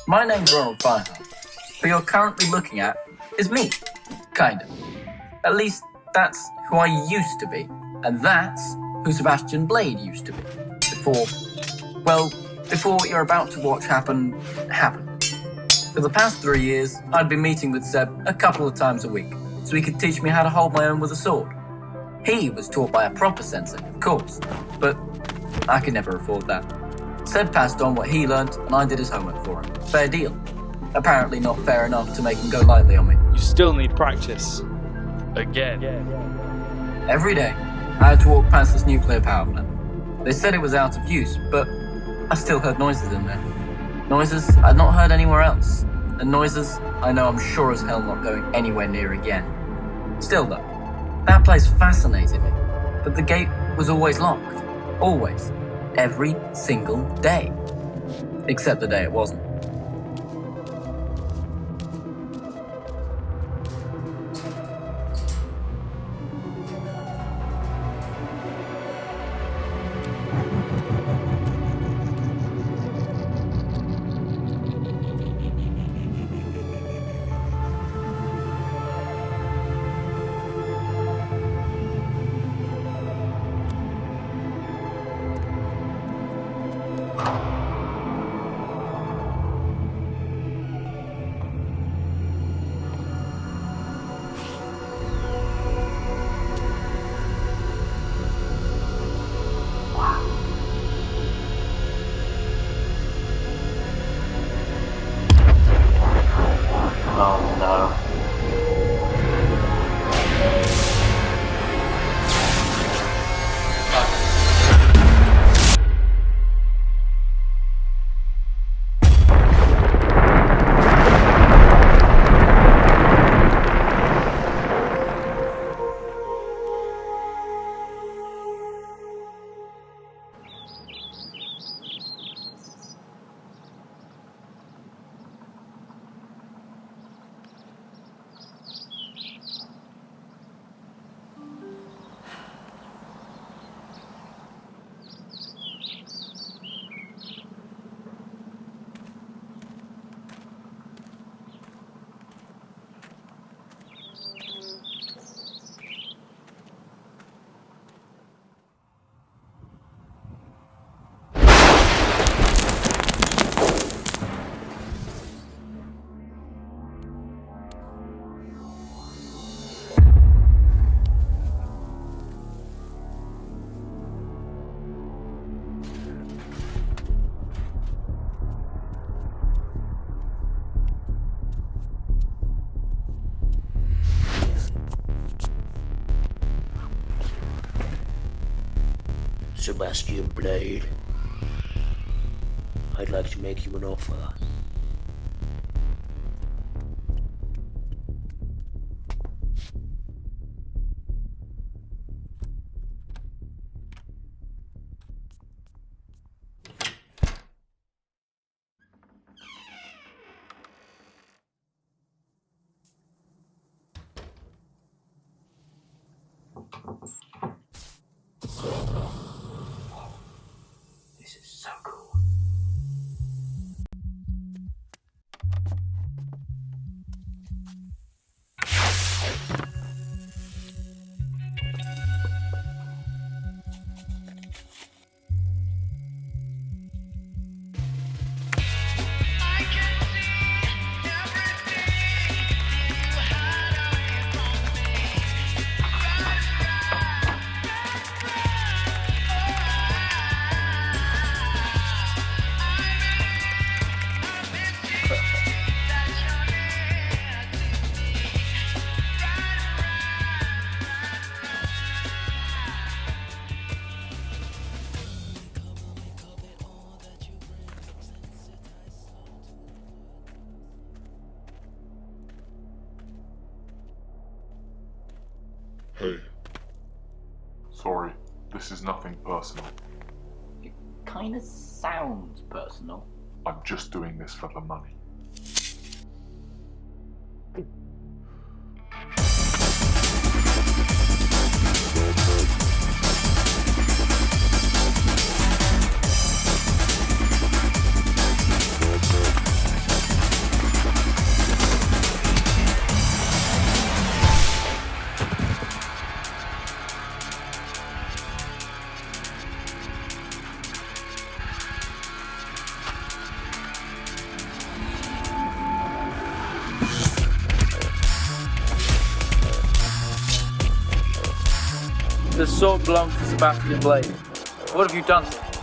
My name's Ronald Fireheart. Who you're currently looking at is me. Kind of. At least, that's who I used to be. And that's who Sebastian Blade used to be. Before what you're about to watch happened. For the past 3 years, I'd been meeting with Seb a couple of times a week, so he could teach me how to hold my own with a sword. He was taught by a proper sensei, of course, but I could never afford that. Seb passed on what he learnt, and I did his homework for him. Fair deal. Apparently not fair enough to make him go lightly on me. You still need practice. Again. Every day, I had to walk past this nuclear power plant. They said it was out of use, but I still heard noises in there. Noises I'd not heard anywhere else. And noises I know I'm sure as hell not going anywhere near again. Still though, that place fascinated me. But the gate was always locked. Always. Every single day. Except the day it wasn't. Sebastian Blade, I'd like to make you an offer. This is so cool. Hey. Sorry, this is nothing personal. It kinda sounds personal. I'm just doing this for the money. The sword belongs to Sebastian Blade. What have you done to it?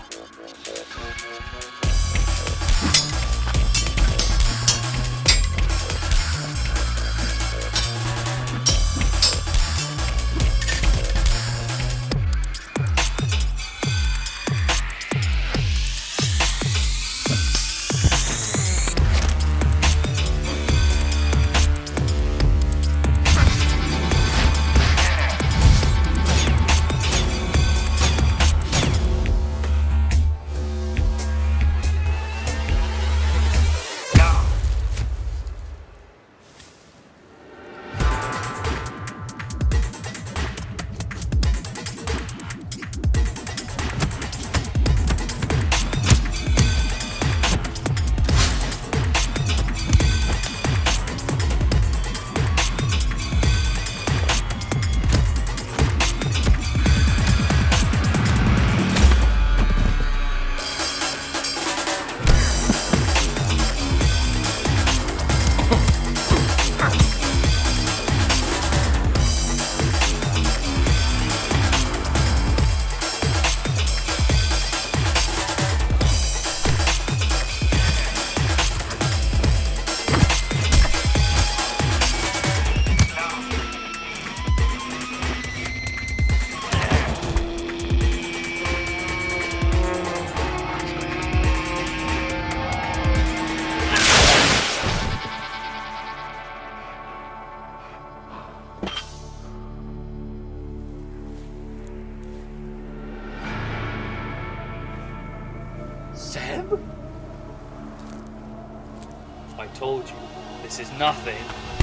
I told you, this is nothing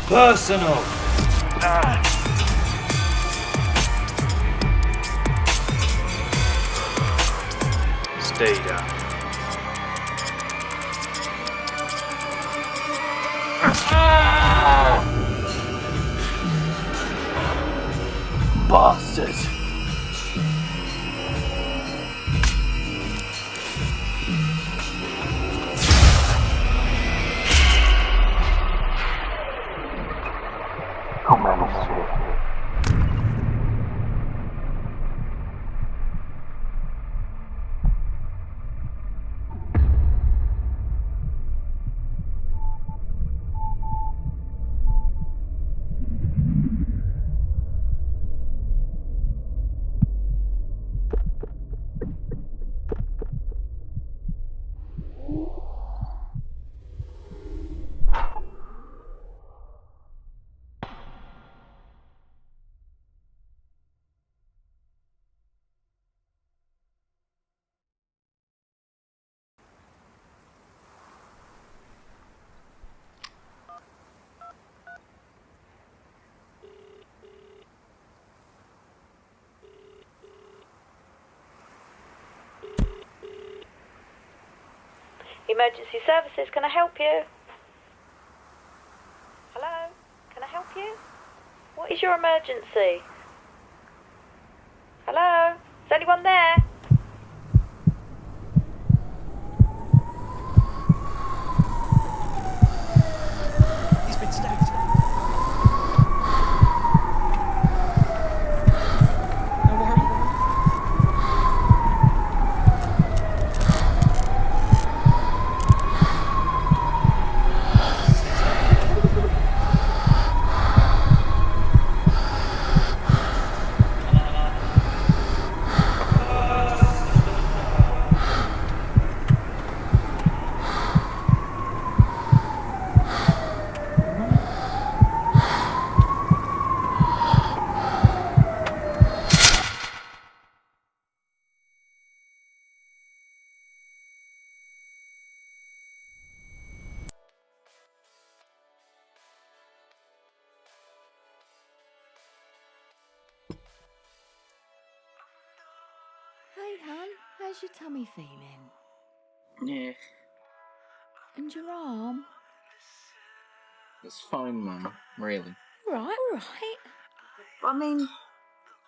personal. Stay down. Bastard! Emergency services, can I help you? Hello? Can I help you? What is your emergency? Hello? Is anyone there? He's been stabbed. Don't worry. Hey, hon, how's your tummy feeling? Yeah, And your arm? it's fine, Mum, really. Right, right. I mean,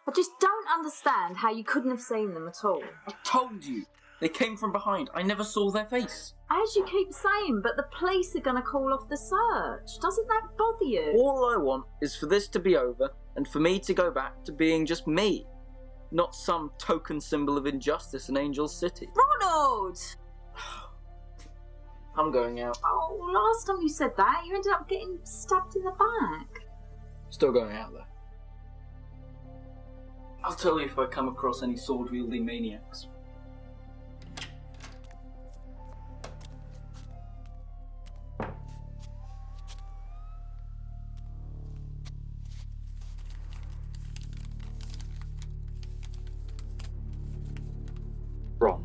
I just don't understand how you couldn't have seen them at all. I told you! They came from behind. I never saw their face. As you keep saying, but the police are going to call off the search. Doesn't that bother you? All I want is for this to be over and for me to go back to being just me. not some token symbol of injustice in Angel's City. Ronald! I'm going out. Oh, last time you said that, you ended up getting stabbed in the back. Still going out though. I'll tell you if I come across any sword-wielding maniacs. Ron,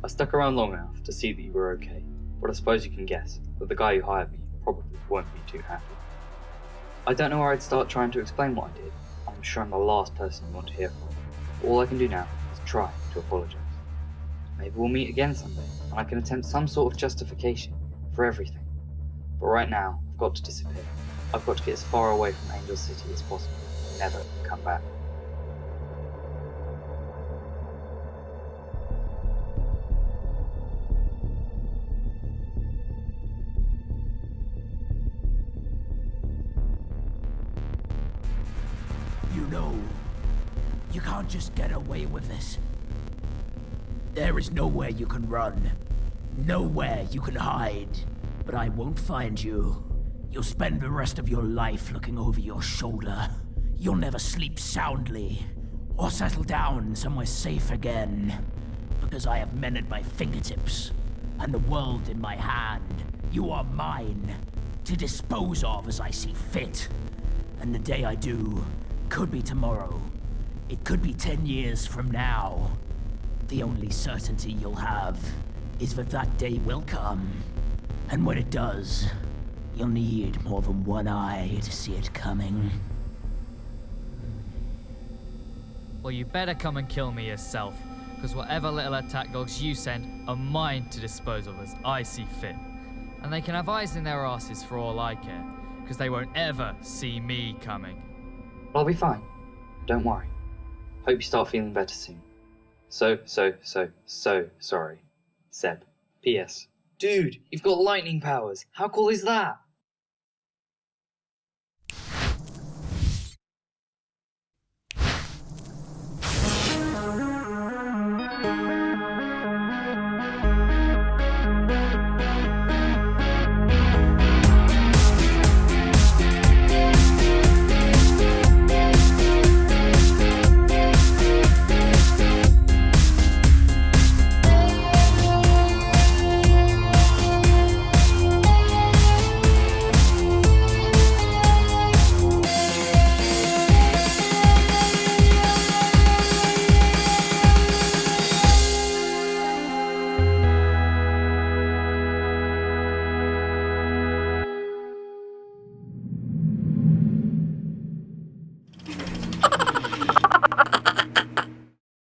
I stuck around long enough to see that you were okay, but I suppose you can guess that the guy who hired me probably won't be too happy. I don't know where I'd start trying to explain what I did. I'm sure I'm the last person you want to hear from. All I can do now is try to apologise. Maybe we'll meet again someday, and I can attempt some sort of justification for everything. But right now, I've got to disappear. I've got to get as far away from Angel City as possible, and never come back. You know, you can't just get away with this. There is nowhere you can run, nowhere you can hide. But I won't find you. You'll spend the rest of your life looking over your shoulder. You'll never sleep soundly, or settle down somewhere safe again. Because I have men at my fingertips, and the world in my hand. You are mine, to dispose of as I see fit. And the day I do, could be tomorrow. It could be 10 years from now. The only certainty you'll have is that that day will come. And when it does, you'll need more than one eye to see it coming. Well, you better come and kill me yourself, because whatever little attack dogs you send are mine to dispose of as I see fit. And they can have eyes in their asses for all I care, because they won't ever see me coming. I'll be fine. Don't worry. Hope you start feeling better soon. So sorry. Seb. P.S. Dude, you've got lightning powers. How cool is that?